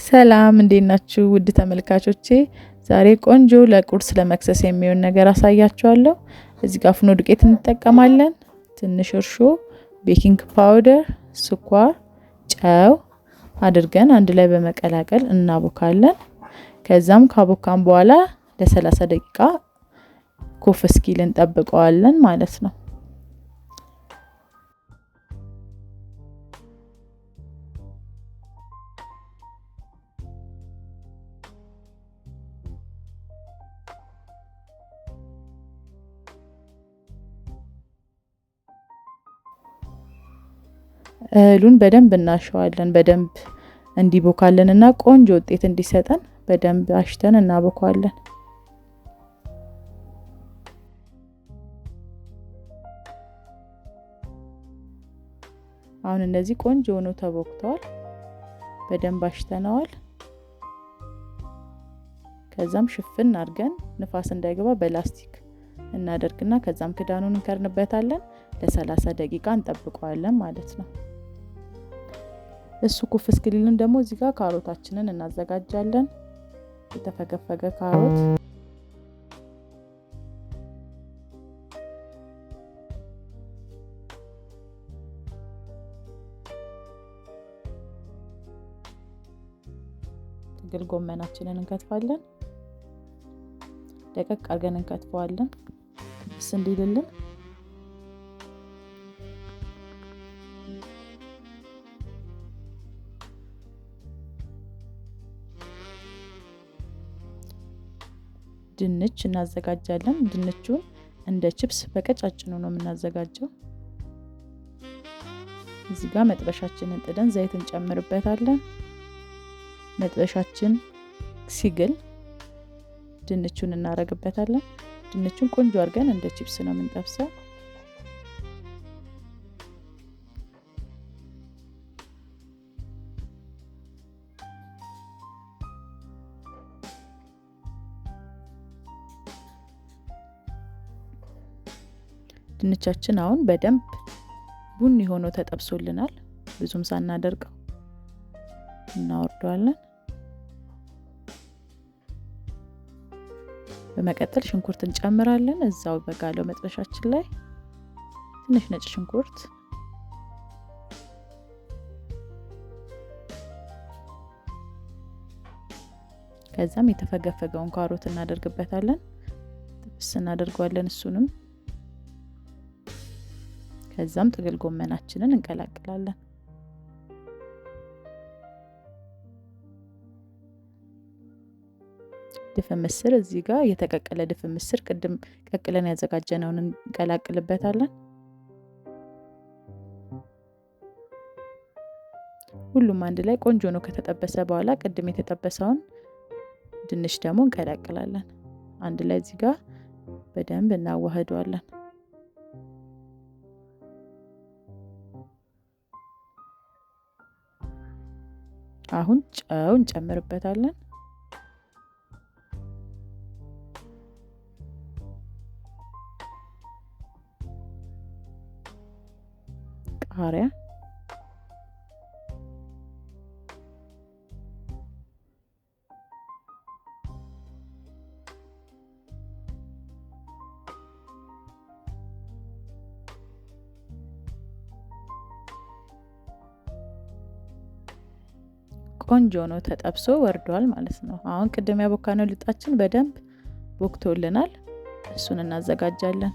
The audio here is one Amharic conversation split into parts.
ሰላም እንዴት ናችሁ ውድ ተመልካቾቼ? ዛሬ ቆንጆ ለቁርስ ለመክሰስ የሚሆን ነገር አሳያችኋለሁ። እዚህ ጋር ፍኖ ዱቄት እንጠቀማለን፣ ትንሽ እርሾ፣ ቤኪንግ ፓውደር፣ ስኳር፣ ጨው አድርገን አንድ ላይ በመቀላቀል እናቦካለን። ከዛም ካቦካን በኋላ ለ30 ደቂቃ ኩፍ እስኪል እንጠብቀዋለን ማለት ነው። እህሉን በደንብ እናሸዋለን። በደንብ እንዲቦካልንና ቆንጆ ውጤት እንዲሰጠን በደንብ አሽተን እናቦካዋለን። አሁን እንደዚህ ቆንጆ ሆኖ ተቦክቷል። በደንብ አሽተናዋል። ከዛም ሽፍን አድርገን ንፋስ እንዳይገባ በላስቲክ እናደርግና ከዛም ክዳኑን እንከርንበታለን። ለ30 ደቂቃ እንጠብቀዋለን ማለት ነው። እሱ ኩፍ እስኪልን ደግሞ እዚህ ጋር ካሮታችንን እናዘጋጃለን። የተፈገፈገ ካሮት ጥቅል ጎመናችንን እንከትፋለን። ደቀቅ አድርገን እንከትፈዋለን ብስ እንዲልልን። ድንች እናዘጋጃለን። ድንቹን እንደ ቺፕስ በቀጫጭኑ ነው የምናዘጋጀው። እዚህ ጋር መጥበሻችንን ጥደን ዘይት እንጨምርበታለን። መጥበሻችን ሲግል ድንቹን እናረግበታለን። ድንቹን ቆንጆ አድርገን እንደ ቺፕስ ነው የምንጠብሰው። ድንቻችን አሁን በደንብ ቡኒ ሆኖ ተጠብሶልናል። ብዙም ሳናደርቀው እናወርደዋለን። በመቀጠል ሽንኩርት እንጨምራለን። እዛው በጋለው መጥበሻችን ላይ ትንሽ ነጭ ሽንኩርት፣ ከዛም የተፈገፈገውን ካሮት እናደርግበታለን። ጥብስ እናደርገዋለን እሱንም። ከዛም ጥቅል ጎመናችንን እንቀላቅላለን። ድፍን ምስር እዚህ ጋር የተቀቀለ ድፍን ምስር ቅድም ቀቅለን ያዘጋጀነውን እንቀላቅልበታለን። ሁሉም አንድ ላይ ቆንጆ ነው ከተጠበሰ በኋላ ቅድም የተጠበሰውን ድንች ደግሞ እንቀላቅላለን። አንድ ላይ እዚህ ጋር በደንብ እናዋህደዋለን። አሁን ጨው እንጨምርበታለን። ቃሪያ፣ ቆንጆ ነው ተጠብሶ ወርዷል ማለት ነው። አሁን ቅድም ያቦካነው ልጣችን በደንብ ቦክቶልናል። እሱን እናዘጋጃለን።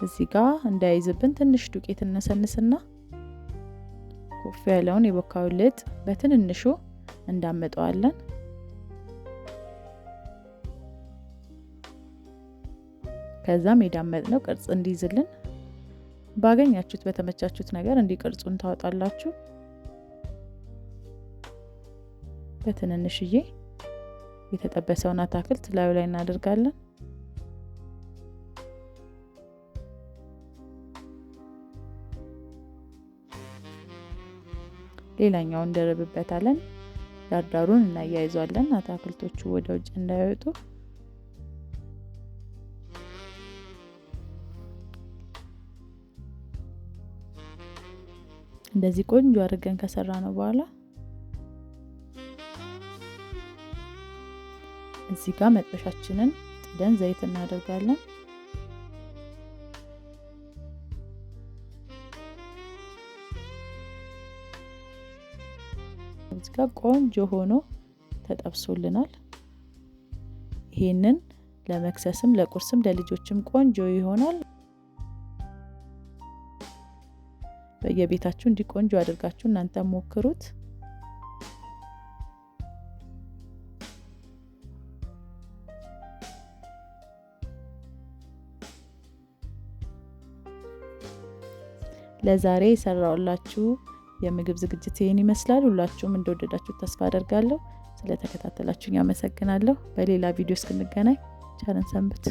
እዚህ ጋር እንዳይዝብን ትንሽ ዱቄት እነሰንስና ኮፍ ያለውን የቦካው ልጥ በትንንሹ እንዳመጣዋለን። ከዛም የዳመጥነው ቅርጽ እንዲይዝልን ባገኛችሁት በተመቻችሁት ነገር እንዲቀርጹን ታወጣላችሁ። በትንንሽዬ የተጠበሰውን አታክልት ላዩ ላይ እናደርጋለን። ሌላኛውን እንደረብበታለን። ዳርዳሩን እናያይዟለን አታክልቶቹ ወደ ውጭ እንዳይወጡ። እንደዚህ ቆንጆ አድርገን ከሰራ ነው በኋላ እዚህ ጋር መጥበሻችንን ጥደን ዘይት እናደርጋለን። እዚህ ጋር ቆንጆ ሆኖ ተጠብሶልናል። ይሄንን ለመክሰስም ለቁርስም ለልጆችም ቆንጆ ይሆናል። በየቤታችሁ እንዲህ ቆንጆ አድርጋችሁ እናንተ ሞክሩት። ለዛሬ የሰራውላችሁ የምግብ ዝግጅት ይሄን ይመስላል። ሁላችሁም እንደወደዳችሁ ተስፋ አደርጋለሁ። ስለተከታተላችሁኝ አመሰግናለሁ። በሌላ ቪዲዮ እስክንገናኝ ቸር ሰንብቱ።